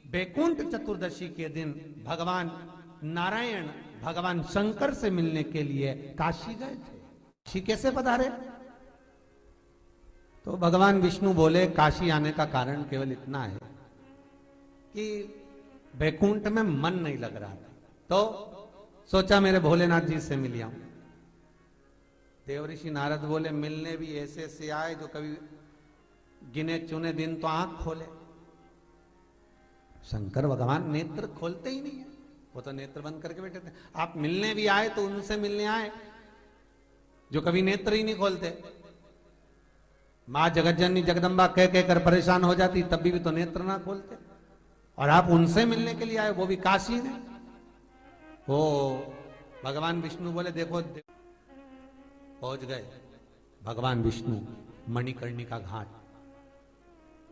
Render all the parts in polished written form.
बैकुंठ चतुर्दशी के दिन भगवान नारायण भगवान शंकर से मिलने के लिए काशी गए थे। काशी कैसे पधारे? तो भगवान विष्णु बोले काशी आने का कारण केवल इतना है कि बैकुंठ में मन नहीं लग रहा था, तो सोचा मेरे भोलेनाथ जी से मिल आऊं। देवऋषि नारद बोले मिलने भी ऐसे ऐसे आए जो कभी गिने चुने दिन तो आंख खोले। शंकर भगवान नेत्र खोलते ही नहीं है, वो तो नेत्र बंद करके बैठे थे। आप मिलने भी आए तो उनसे मिलने आए जो कभी नेत्र ही नहीं खोलते। मां जगतजननी जगदम्बा कह कहकर परेशान हो जाती, तब भी तो नेत्र ना खोलते, और आप उनसे मिलने के लिए आए, वो भी काशी में। वो भगवान विष्णु बोले देखो, पहुंच गए भगवान विष्णु मणिकर्णिका घाट।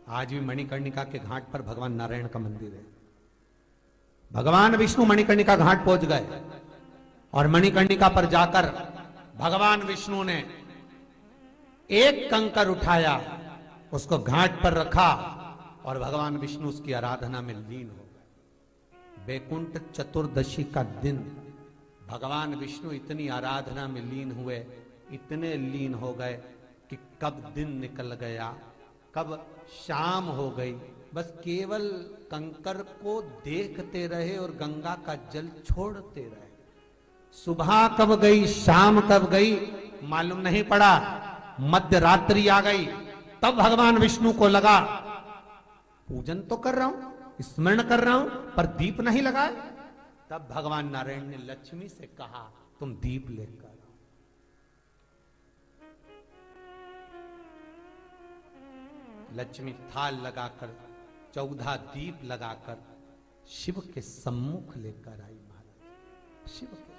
आज भी मणिकर्णिका के घाट पर भगवान नारायण का मंदिर है। भगवान विष्णु मणिकर्णिका घाट पहुंच गए और मणिकर्णिका पर जाकर भगवान विष्णु ने एक कंकर उठाया, उसको घाट पर रखा और भगवान विष्णु उसकी आराधना में लीन हो गए। बैकुंठ चतुर्दशी का दिन भगवान विष्णु इतनी आराधना में लीन हुए, इतने लीन हो गए कि कब दिन निकल गया, कब शाम हो गई, बस केवल कंकर को देखते रहे और गंगा का जल छोड़ते रहे। सुबह कब गई, शाम कब गई, मालूम नहीं पड़ा। मध्य रात्रि आ गई, तब भगवान विष्णु को लगा पूजन तो कर रहा हूं, स्मरण कर रहा हूं, पर दीप नहीं लगाए। तब भगवान नारायण ने लक्ष्मी से कहा तुम दीप लेकर। लक्ष्मी थाल लगाकर 14 दीप लगाकर शिव के सम्मुख लेकर आई। महाराज शिव के,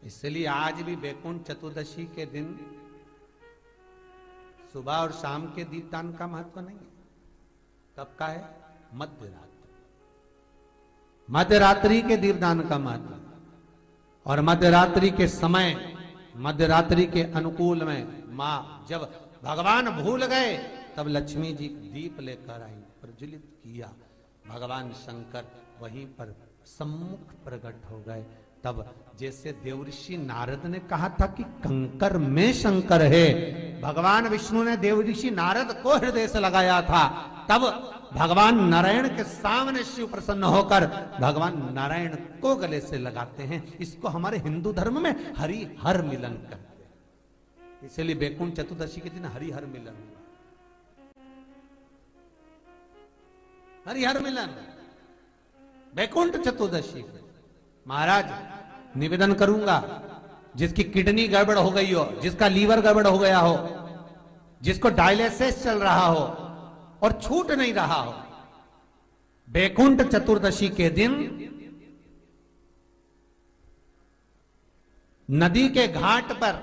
इसलिए आज भी बैकुंठ चतुर्दशी के दिन सुबह और शाम के दीपदान का महत्व नहीं है। कब का है? मध्य रात्रि, मध्य रात्रि के दीपदान का महत्व। और मध्य रात्रि के समय, मध्य रात्रि के अनुकूल में मां जब भगवान भूल गए तब लक्ष्मी जी दीप लेकर आई, प्रज्वलित किया। भगवान शंकर वहीं पर सम्मुख प्रकट हो गए। तब जैसे देवऋषि नारद ने कहा था कि कंकर में शंकर है, भगवान विष्णु ने देवऋषि नारद को हृदय से लगाया था, तब भगवान नारायण के सामने शिव प्रसन्न होकर भगवान नारायण को गले से लगाते हैं। इसको हमारे हिंदू धर्म में हरि हर मिलन कहते हैं। इसलिए बैकुंठ चतुर्दशी के दिन हरिहर मिलन, हरिहर मिलन बैकुंठ चतुर्दशी। महाराज निवेदन करूंगा, जिसकी किडनी गड़बड़ हो गई हो, जिसका लीवर गड़बड़ हो गया हो, जिसको डायलिसिस चल रहा हो और छूट नहीं रहा हो, बैकुंठ चतुर्दशी के दिन नदी के घाट पर,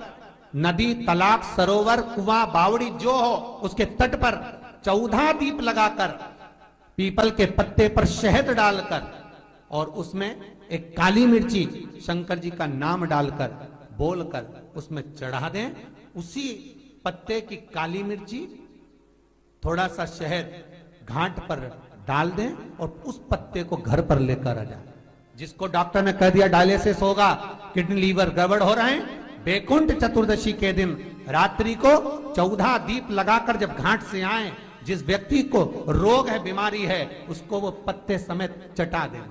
नदी, तालाब, सरोवर, कुआं, बावड़ी जो हो, उसके तट पर 14 दीप लगाकर, पीपल के पत्ते पर शहद डालकर और उसमें एक काली मिर्ची शंकर जी का नाम डालकर बोलकर उसमें चढ़ा दें। उसी पत्ते की काली मिर्ची, थोड़ा सा शहद घाट पर डाल दें और उस पत्ते को घर पर लेकर आ जाए। जिसको डॉक्टर ने कह दिया डायलिसिस होगा, किडनी लीवर गड़बड़ हो रहे हैं, बैकुंठ चतुर्दशी के दिन रात्रि को 14 दीप लगाकर जब घाट से आए, जिस व्यक्ति को रोग है, बीमारी है, उसको वो पत्ते समेत चटा दें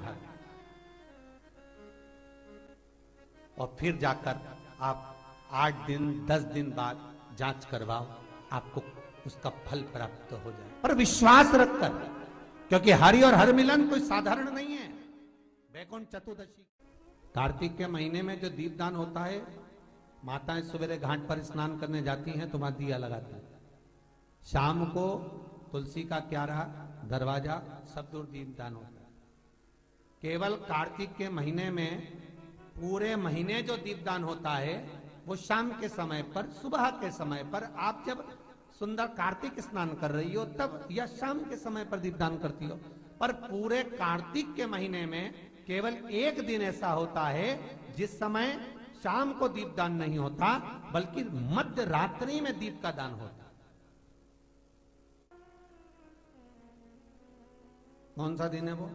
और फिर जाकर आप 8 दिन 10 दिन बाद जांच करवाओ, आपको उसका फल प्राप्त हो जाए, पर विश्वास रखकर, क्योंकि हरि और हर मिलन कोई साधारण नहीं है। बैकुंठ चतुर्दशी कार्तिक के महीने में जो दीपदान होता है, माताएं सवेरे घाट पर स्नान करने जाती हैं तो वहां दिया लगाती हैं। शाम को तुलसी का क्यारा, दरवाजा, सब दूर दीपदान होता है। केवल कार्तिक के महीने में, पूरे महीने जो दीपदान होता है वो शाम के समय पर, सुबह के समय पर, आप जब सुंदर कार्तिक स्नान कर रही हो तब, या शाम के समय पर दीपदान करती हो। पर पूरे कार्तिक के महीने में केवल एक दिन ऐसा होता है जिस समय शाम को दीपदान नहीं होता, बल्कि मध्य रात्रि में दीप का दान होता। कौन सा दिन है वो?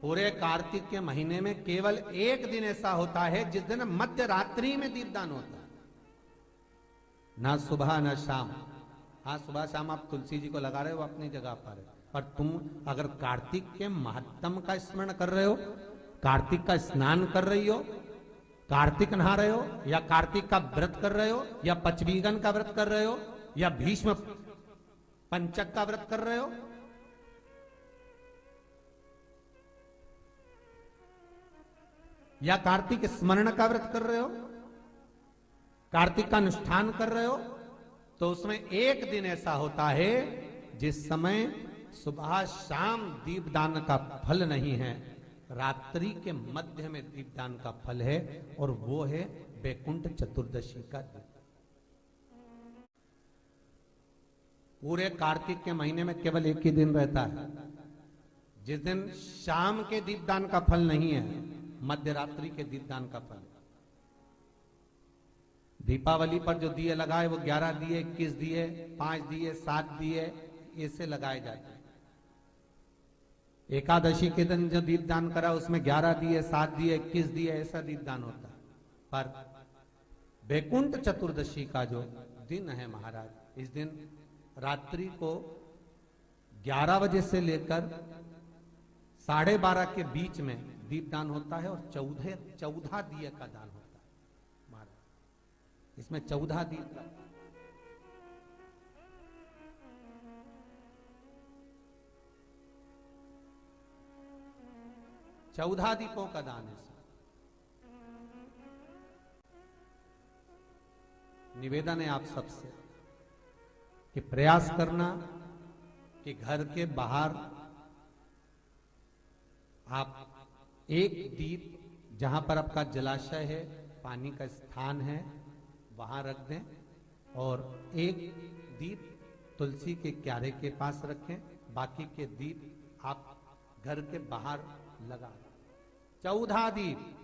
पूरे कार्तिक के महीने में केवल एक दिन ऐसा होता है जिस दिन मध्य रात्रि में दीपदान होता है, ना सुबह ना शाम। हाँ, सुबह शाम आप तुलसी जी को लगा रहे हो अपनी जगह पर तुम अगर कार्तिक के महत्तम का स्मरण कर रहे हो, कार्तिक का स्नान कर रही हो, कार्तिक नहा रहे हो, या कार्तिक का व्रत कर रहे हो, या पचवीगन का व्रत कर रहे हो, या भीष्म पंचक का व्रत कर रहे हो, या कार्तिक स्मरण का व्रत कर रहे हो, कार्तिक का अनुष्ठान कर रहे हो, तो उसमें एक दिन ऐसा होता है जिस समय सुबह शाम दीपदान का फल नहीं है, रात्रि के मध्य में दीपदान का फल है, और वो है वैकुंठ चतुर्दशी का दिन। पूरे कार्तिक के महीने में केवल एक ही दिन रहता है जिस दिन शाम के दीपदान का फल नहीं है, मध्य रात्रि के दीपदान का फल। दीपावली पर जो दिए लगाए वो 11 दिए, 21 दिए, 5 दिए, 7 दिए, ऐसे लगाए जाते हैं। एकादशी के दिन जो दीपदान करा उसमें 11 दिए, 7 दिए, 21 दिए, ऐसा दीपदान होता है। पर वैकुंठ चतुर्दशी का जो दिन है महाराज, इस दिन रात्रि को 11 बजे से लेकर 12:30 के बीच में दीपदान होता है, और 14 दिए का दान होता है महाराज। इसमें 14 दीप का 14 दीपों का दान है। निवेदन है आप सबसे कि प्रयास करना कि घर के बाहर आप एक दीप, जहां पर आपका जलाशय है, पानी का स्थान है, वहां रख दें, और एक दीप तुलसी के क्यारे के पास रखें, बाकी के दीप आप घर के बाहर लगा दें। 14 दीप।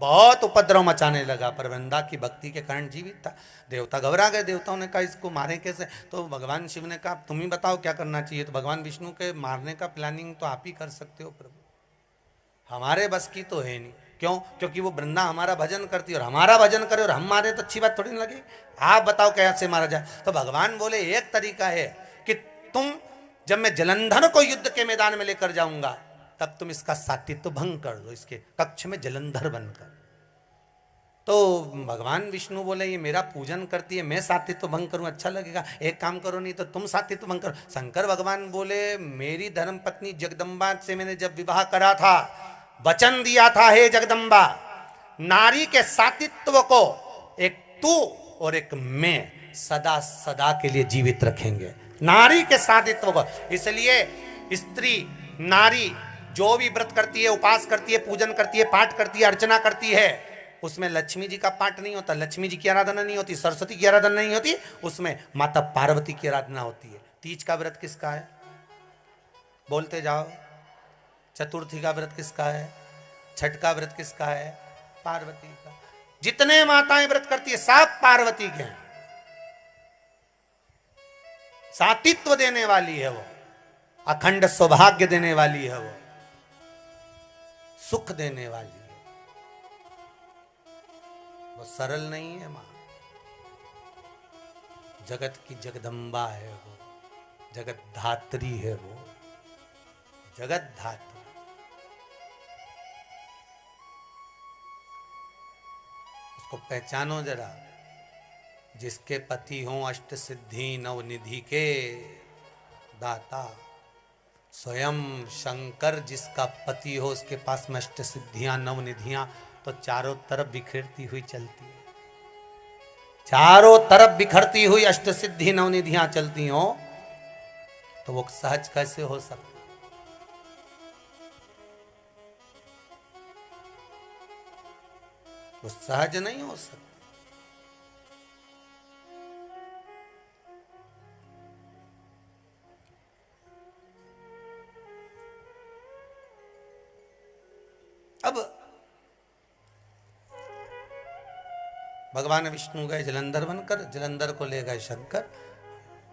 बहुत उपद्रव मचाने लगा, पर वृंदा की भक्ति के कारण जीवित था। देवता घबरा गए, देवताओं ने कहा इसको मारे कैसे? तो भगवान शिव ने कहा तुम ही बताओ क्या करना चाहिए। तो भगवान विष्णु के मारने का प्लानिंग तो आप ही कर सकते हो प्रभु, हमारे बस की तो है नहीं। क्यों? क्योंकि वो वृंदा हमारा भजन करती है, और हमारा भजन करे और हम मारे तो अच्छी बात थोड़ी ना लगे। आप बताओ कैसे मारा जाए? तो भगवान बोले एक तरीका है कि तुम, जब मैं जलंधर को युद्ध के मैदान में लेकर जाऊंगा तब तुम इसका सात्वित्व भंग कर दो, इसके कक्ष में जलंधर बनकर। तो भगवान विष्णु बोले ये मेरा पूजन करती है, मैं सात्वित्व भंग करूं अच्छा लगेगा? एक काम करो, नहीं तो तुम सात्वित्व भंग करो। शंकर भगवान बोले मेरी धर्म पत्नी जगदम्बा से मैंने जब विवाह करा था, वचन दिया था, हे जगदम्बा, नारी के सात्वित्व को एक तू और एक मैं सदा सदा के लिए जीवित रखेंगे, नारी के सात्वित्व को। इसलिए स्त्री, नारी जो भी व्रत करती है, उपास करती है, पूजन करती है, पाठ करती है, अर्चना करती है, उसमें लक्ष्मी जी का पाठ नहीं होता, लक्ष्मी जी की आराधना नहीं होती, सरस्वती की आराधना नहीं होती, उसमें माता पार्वती की आराधना होती है। तीज का व्रत किसका है? बोलते जाओ। चतुर्थी का व्रत किसका है? छठ का व्रत किसका है? पार्वती का। जितने माताएं व्रत करती है सब पार्वती के हैं। सातित्व देने वाली है वो, अखंड सौभाग्य देने वाली है वो, सुख देने वाली है वो। सरल नहीं है मां, जगत की जगदम्बा है वो, जगत धात्री है वो, जगत धात्री। उसको पहचानो जरा। जिसके पति हों अष्ट सिद्धि नवनिधि के दाता, स्वयं शंकर जिसका पति हो उसके पास में अष्ट सिद्धियां नवनिधियां तो चारों तरफ बिखरती हुई चलती है। चारों तरफ बिखरती हुई अष्ट सिद्धि नवनिधियां चलती हो तो वो सहज कैसे हो सकता? वो सहज नहीं हो सकता। अब भगवान विष्णु गए जलंधर बनकर, जलंधर को ले गए शंकर,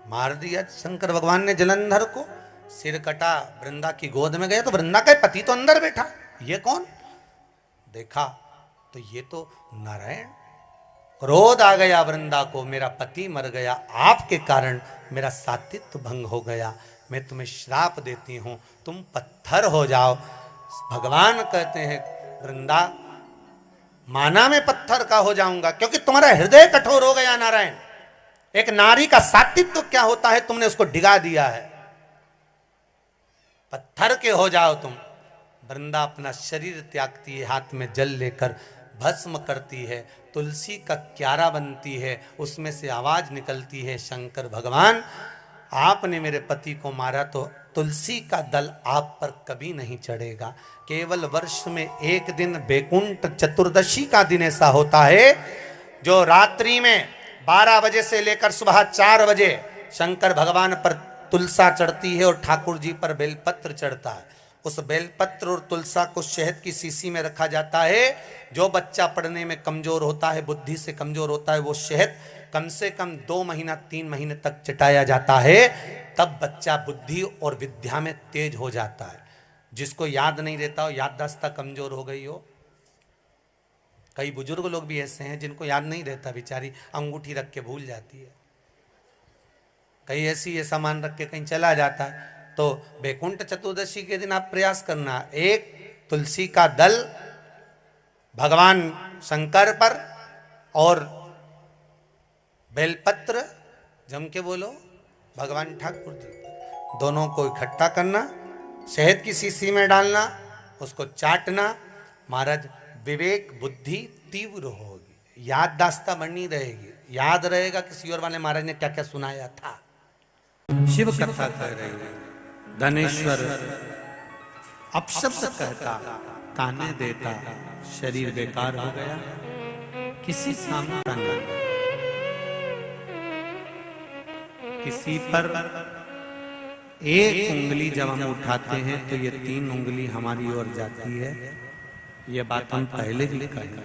मार दिया शंकर भगवान ने जलंधर को, सिर कटा, वृंदा की गोद में गए तो वृंदा का पति तो अंदर बैठा, ये कौन? देखा तो ये तो नारायण। क्रोध आ गया वृंदा को, मेरा पति मर गया, आपके कारण मेरा सातित्व भंग हो गया, मैं तुम्हें श्राप देती हूं, तुम पत्थर हो जाओ। भगवान कहते हैं वृंदा, माना मैं पत्थर का हो जाऊंगा क्योंकि तुम्हारा हृदय कठोर हो गया नारायण। एक नारी का सातित्व क्या होता है तुमने उसको डिगा दिया है, पत्थर के हो जाओ तुम। वृंदा अपना शरीर त्यागती है, हाथ में जल लेकर भस्म करती है, तुलसी का क्यारा बनती है, उसमें से आवाज निकलती है, शंकर भगवान आपने मेरे पति को मारा तो तुलसी का दल आप पर कभी नहीं चढ़ेगा। केवल वर्ष में एक दिन बैकुंठ चतुर्दशी का दिन ऐसा होता है जो रात्रि में 12 बजे से लेकर सुबह 4 बजे शंकर भगवान पर तुलसा चढ़ती है और ठाकुर जी पर बेलपत्र चढ़ता है। उस बेलपत्र और तुलसा को शहद की शीशी में रखा जाता है। जो बच्चा पढ़ने में कमजोर होता है, बुद्धि से कमजोर होता है, वो शहद कम से कम 2 महीना 3 महीने तक चटाया जाता है, तब बच्चा बुद्धि और विद्या में तेज हो जाता है। जिसको याद नहीं रहता हो, याददाश्त कमजोर हो गई हो, कई बुजुर्ग लोग भी ऐसे हैं जिनको याद नहीं रहता, बेचारी अंगूठी रख के भूल जाती है, कहीं ऐसी ये सामान रख के कहीं चला जाता है। तो बैकुंठ चतुर्दशी के दिन आप प्रयास करना, एक तुलसी का दल भगवान शंकर पर और बेलपत्र जम के बोलो भगवान ठाकुर जी पर, दोनों को इकट्ठा करना, शहद की शीशी में डालना, उसको चाटना। महाराज विवेक बुद्धि तीव्र होगी, याददाश्त बनी रहेगी, याद रहेगा कि सियोर वाले महाराज ने क्या क्या सुनाया था। शिव कथा कह रही है, धनेश्वर अपशब्द कहता, ताने देता, शरीर बेकार हो गया, किसी काम का नहीं। किसी पर एक उंगली जब हम उठाते हैं तो ये 3 उंगली हमारी ओर जाती है, ये बात हम पहले भी कहे।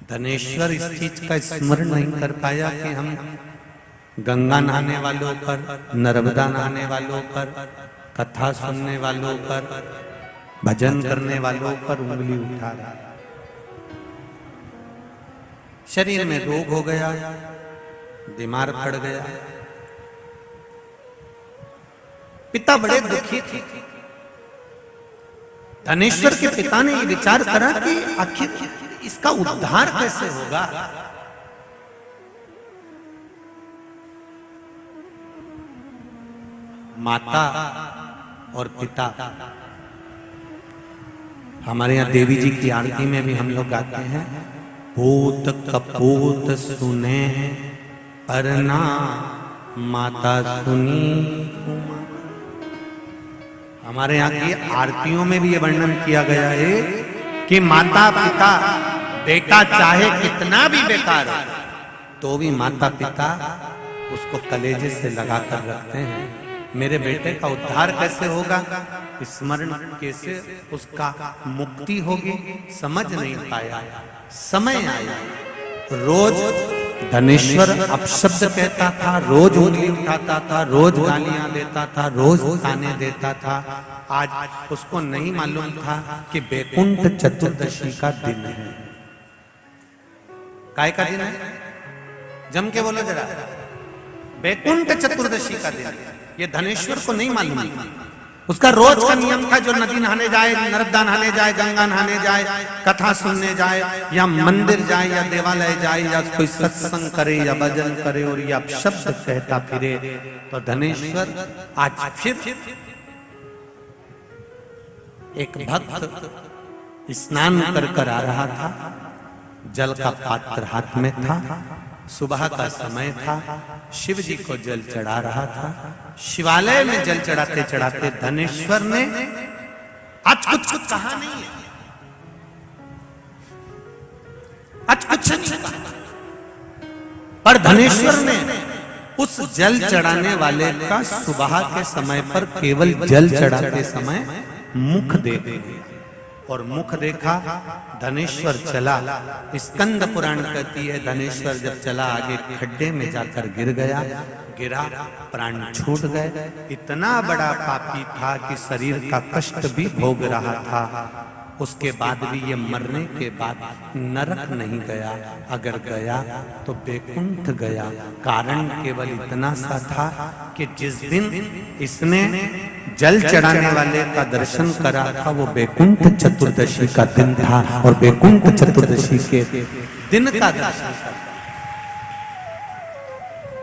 धनेश्वर इस चीज का स्मरण नहीं कर पाया कि हम गंगा नहाने वालों पर, नर्मदा नहाने वालों पर, कथा सुनने वालों पर, भजन करने वालों पर उंगली उठा रहा। शरीर में रोग हो गया, बीमार पड़ गया, पिता बड़े दुखी थे। धनेश्वर के पिता ने ये विचार करा कि आखिर इसका उद्धार कैसे होगा। माता और पिता, हमारे यहाँ देवी जी की आरती में भी हम लोग गाते हैं, पूत कपूत सुने पर ना माता सुनी। हमारे यहाँ की आरतियों में भी ये वर्णन किया गया है कि माता पिता, बेटा चाहे कितना भी बेकार हो तो भी माता पिता उसको कलेजे से लगाकर रखते हैं। मेरे बेटे का उद्धार कैसे होगा, स्मरण कैसे उसका मुक्ति होगी, समझ नहीं पाया। समय आया, रोज धनेश्वर अपशब्द कहता था, रोज उंगली उठाता था, रोज गालियां देता था, रोज ताने देता था। आज उसको नहीं मालूम था कि बैकुंठ चतुर्दशी का दिन है। काय का दिन है? जम के बोलो जरा, बैकुंठ चतुर्दशी का दिन है। ये धनेश्वर को नहीं मालूम था। उसका रोज का नियम था, जो नदी नहाने जाए, नर्मदा नहाने जाए, गंगा नहाने जाए, कथा सुनने जाए, या मंदिर जाए, या देवालय जाए, या कोई सत्संग करे, या भजन करे, और या शब्द कहता फिरे। तो धनेश्वर आज फिर एक भक्त स्नान कर आ रहा था, जल का पात्र हाथ में था, सुबह का समय था, शिव जी को जल चढ़ा रहा था। शिवालय में जल चढ़ाते चढ़ाते धनेश्वर ने आज कुछ कहा नहीं है, आज कुछ नहीं कहा, पर धनेश्वर ने उस जल चढ़ाने वाले का सुबह के समय पर केवल जल चढ़ाते समय मुख देख लिया। और मुख देखा, धनेश्वर चला। स्कंद पुराण कहती है धनेश्वर जब चला आगे खड्डे में जाकर गिर गया, गिरा, प्राण छूट गए। इतना बड़ा पापी था कि शरीर का कष्ट भी भोग रहा था, उसके बाद भी ये मरने के बाद नरक नहीं गया, अगर गया तो बैकुंठ गया। कारण केवल इतना सा था कि जिस दिन इसने जल चढ़ाने वाले का दर्शन करा था वो बैकुंठ चतुर्दशी का दिन था, और बैकुंठ चतुर्दशी के दिन का दर्शन करा।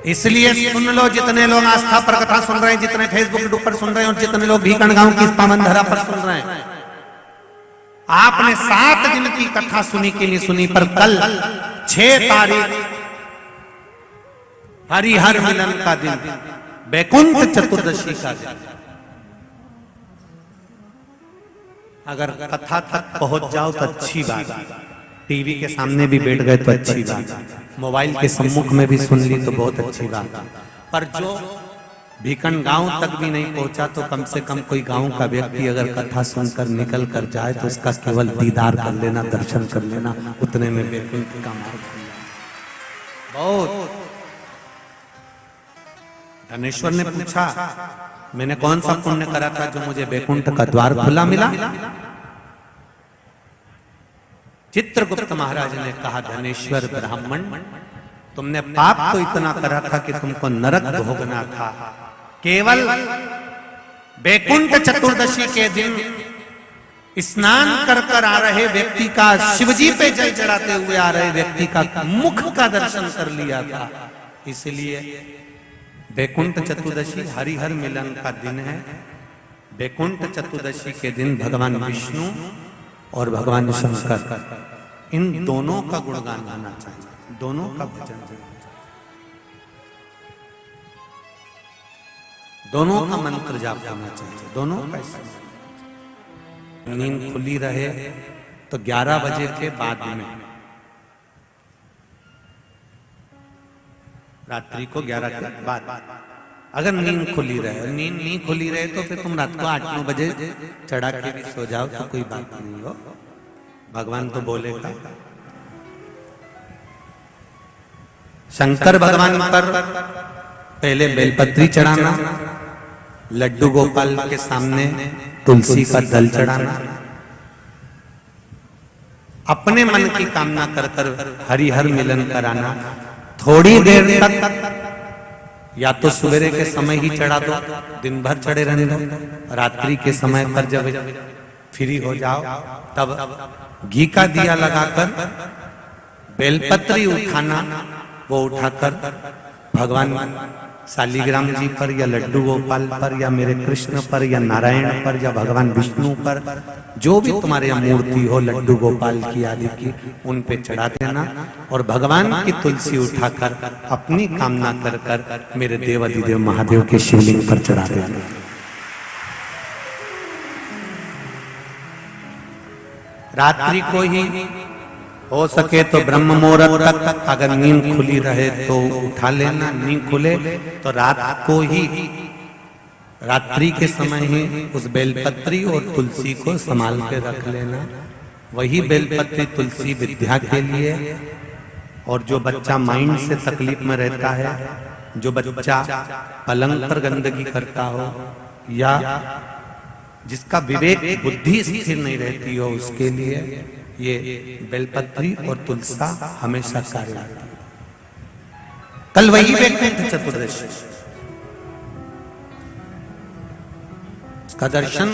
इसलिए सुन लो जितने लोग आस्था पर कथा सुन रहे हैं, जितने फेसबुक पर सुन रहे हैं, और जितने लोग भीकण गांव की इस पावन धरा पर सुन रहे हैं, आपने 7 दिन की कथा सुनी के लिए सुनी, पर कल 6 तारीख हरिहर मिलन का दिन, बैकुंठ चतुर्दशी का दिन। अगर कथा तक पहुंच जाओ तो अच्छी बात, टीवी के सामने भी बैठ गए तो अच्छी बात, मोबाइल के सम्मुख में भी सुन ली तो बहुत अच्छी बात। पर जो भीकन गांव तक भी नहीं पहुंचा तो कम से कम कोई गांव का व्यक्ति अगर कथा सुनकर निकल कर जाए तो उसका केवल दीदार कर लेना, दर्शन कर लेना, उतने में बैकुंठ का मार्ग बहुत। धनेश्वर ने पूछा मैंने कौन सा पुण्य करा था जो मुझे बैकुंठ का द्वार खुला मिला? चित्रगुप्त महाराज ने कहा धनेश्वर ब्राह्मण, तुमने पाप तो इतना करा था कि तुमको नरक भोगना था। केवल बैकुंठ चतुर्दशी के दिन स्नान कर कर आ रहे व्यक्ति का, शिवजी पे जल चढ़ाते हुए आ रहे व्यक्ति का मुख का दर्शन कर लिया था। इसलिए बैकुंठ चतुर्दशी हरिहर मिलन का दिन है। बैकुंठ चतुर्दशी के दिन भगवान विष्णु और भगवान शंकर, इन दोनों का गुणगान गाना चाहिए, दोनों का भजन, दोनों का मंत्र जाप करना चाहिए, दोनों का। नींद खुली रहे तो 11 बजे के बाद में, रात्रि को 11 के बाद अगर नींद खुली रहे, नींद नहीं खुली रहे तो फिर तुम रात को 8-9 बजे चढ़ा के भी सो जाओ तो कोई बात नहीं हो, भगवान तो बोलेगा। शंकर भगवान पर पहले बेलपत्री चढ़ाना, लड्डू गोपाल के सामने तुलसी का दल चढ़ाना, अपने मन की कामना कर कर हरिहर मिलन कराना। थोड़ी देर तक या तो सवेरे के समय ही चढ़ा दो, दिन भर चढ़े रहने दो, रात्रि के समय पर जब फ्री हो जाओ तब घी का दिया लगाकर बेलपत्री उठाना, वो उठाकर भगवान शालिग्राम जी पर या लड्डू गोपाल पर या मेरे कृष्ण पर या नारायण पर या भगवान विष्णु पर, जो भी तुम्हारे यहाँ मूर्ति हो लड्डू गोपाल की आदि की, उन पे चढ़ा देना और भगवान की तुलसी उठाकर अपनी कामना कर कर मेरे देव अधिदेव महादेव के शिवलिंग पर चढ़ा देना। रात्रि को ही हो सके तो ब्रह्म मुहूर्त तक, अगर नींद खुली रहे तो उठा लेना, नींद खुले तो रात को ही, रात्रि के समय ही उस बेलपत्री और तुलसी को संभाल के रख लेना। वही बेलपत्री तुलसी विद्या के लिए, और जो बच्चा माइंड से तकलीफ में रहता है, जो बच्चा पलंग पर गंदगी करता हो या जिसका विवेक बुद्धि स्थिर नहीं रहती हो, उसके लिए ये बेलपत्री और तुलसा हमेशा कार्य आती है। कल वही बैकुंठ चतुर्दशी, उसका दर्शन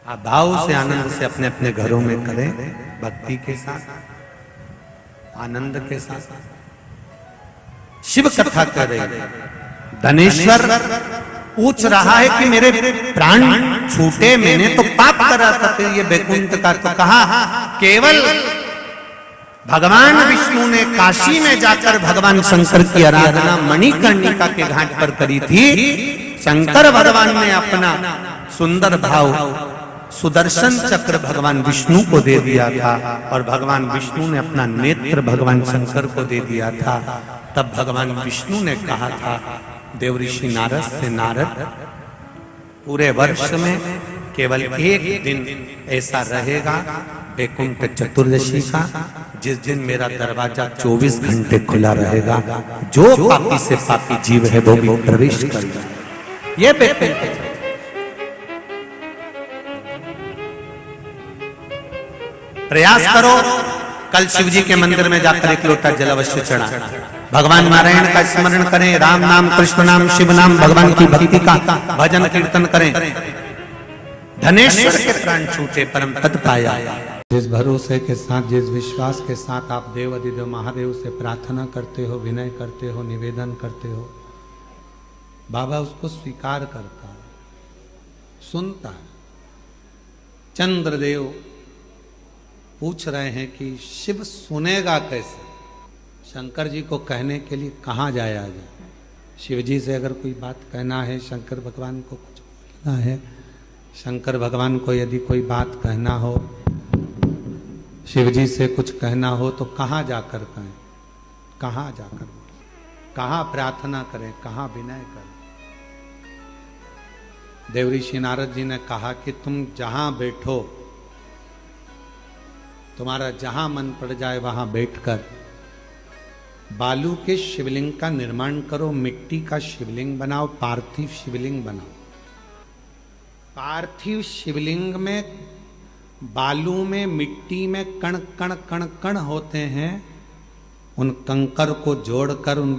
आप भाव से आनंद से अपने अपने घरों में करें, भक्ति के साथ, आनंद के साथ। शिव कथा करें। धनेश्वर पूछ रहा है कि मेरे प्राण छूटे, मैंने तो पाप करा था, फिर ये बैकुंठ का तो कहा। केवल भगवान विष्णु ने काशी में जाकर भगवान शंकर की आराधना मणिकर्णिका के घाट पर करी थी। शंकर भगवान ने अपना सुंदर भाव सुदर्शन चक्र भगवान विष्णु को दे दिया था, और भगवान विष्णु ने अपना नेत्र भगवान शंकर को दे दिया था। तब भगवान विष्णु ने कहा था देवऋषि नारद से, नारद पूरे वर्ष में केवल एक दिन ऐसा रहेगा वैकुंठ चतुर्दशी का, जिस दिन मेरा दरवाजा 24 घंटे खुला रहेगा। जो पापी से पापी जीव है वो भी प्रवेश करेगा। ये वैकुंठ प्रयास करो, कल शिव जी के मंदिर में जाकर एक लोटा जल अवश्य चढ़ा, भगवान नारायण का स्मरण करें, राम नाम, कृष्ण नाम, शिव नाम, भगवान की भक्ति का भजन कीर्तन करें। धनेश्वर के प्राण छूटे परम पद पाया। जिस भरोसे के साथ, जिस विश्वास के साथ आप देव अधिदेव महादेव से प्रार्थना करते हो, विनय करते हो, निवेदन करते हो, बाबा उसको स्वीकार करता है, सुनता है। चंद्रदेव पूछ रहे हैं कि शिव सुनेगा कैसे? शंकर जी को कहने के लिए कहाँ जाया जाए? शिव जी से अगर कोई बात कहना है, शंकर भगवान को कुछ बोलना है, शंकर भगवान को यदि कोई बात कहना हो, शिव जी से कुछ कहना हो, तो कहाँ जाकर कहें? कहाँ जाकर बोलें? कहाँ प्रार्थना करें? कहाँ विनय करें? देवऋषि नारद जी ने कहा कि तुम जहां बैठो, तुम्हारा जहां मन पड़ जाए वहां बैठकर बालू के शिवलिंग का निर्माण करो, मिट्टी का शिवलिंग बनाओ, पार्थिव शिवलिंग बनाओ। पार्थिव शिवलिंग में बालू में, मिट्टी में कण कण कण कण होते हैं। उन कंकर को जोड़कर, उन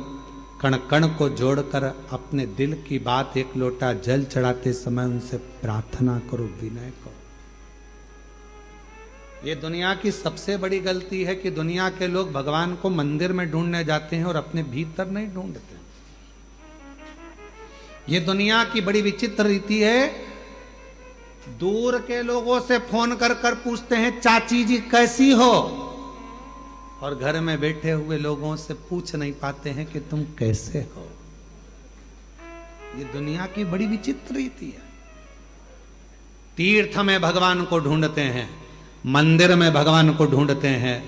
कण कण को जोड़कर अपने दिल की बात एक लोटा जल चढ़ाते समय उनसे प्रार्थना करो, विनय करो। ये दुनिया की सबसे बड़ी गलती है कि दुनिया के लोग भगवान को मंदिर में ढूंढने जाते हैं और अपने भीतर नहीं ढूंढते। ये दुनिया की बड़ी विचित्र रीति है। दूर के लोगों से फोन कर कर पूछते हैं चाची जी कैसी हो, और घर में बैठे हुए लोगों से पूछ नहीं पाते हैं कि तुम कैसे हो। ये दुनिया की बड़ी विचित्र रीति है। तीर्थ में भगवान को ढूंढते हैं, मंदिर में भगवान को ढूंढते हैं,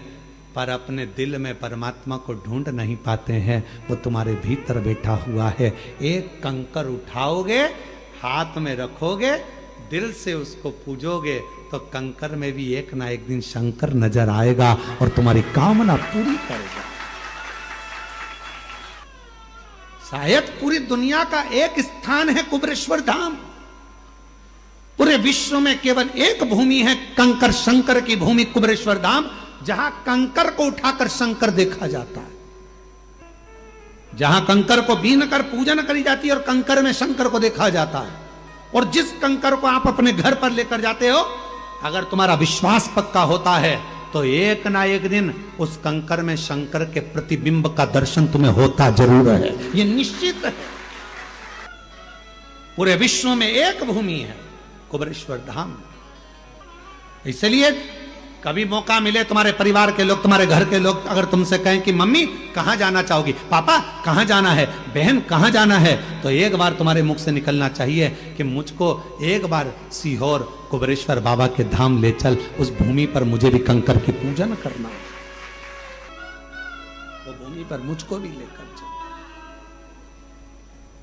पर अपने दिल में परमात्मा को ढूंढ नहीं पाते हैं। वो तुम्हारे भीतर बैठा हुआ है। एक कंकर उठाओगे, हाथ में रखोगे, दिल से उसको पूजोगे, तो कंकर में भी एक ना एक दिन शंकर नजर आएगा और तुम्हारी कामना पूरी करेगा। शायद पूरी दुनिया का एक स्थान है कुबेरेश्वर धाम। पूरे विश्व में केवल एक भूमि है, कंकर शंकर की भूमि कुबेरेश्वर धाम, जहां कंकर को उठाकर शंकर देखा जाता है, जहां कंकर को बीन कर पूजन करी जाती है और कंकर में शंकर को देखा जाता है। और जिस कंकर को आप अपने घर पर लेकर जाते हो, अगर तुम्हारा विश्वास पक्का होता है तो एक ना एक दिन उस कंकर में शंकर के प्रतिबिंब का दर्शन तुम्हें होता जरूर है। यह निश्चित है। पूरे विश्व में एक भूमि है कुबेरेश्वर धाम। इसलिए कभी मौका मिले, तुम्हारे परिवार के लोग, तुम्हारे घर के लोग अगर तुमसे कहें कि मम्मी कहां जाना चाहोगी, पापा कहां जाना है, बहन कहां जाना है, तो एक बार तुम्हारे मुख से निकलना चाहिए कि मुझको एक बार सीहोर कुबेरेश्वर बाबा के धाम ले चल, उस भूमि पर मुझे भी कंकर की पूजन करना है। वो भूमि पर मुझको भी लेकर चल,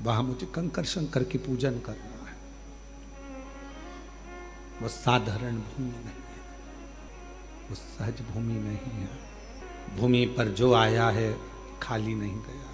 वहां मुझे कंकर शंकर की पूजन करना है। वो साधारण भूमि नहीं, वो सहज भूमि नहीं है। भूमि पर जो आया है खाली नहीं गया।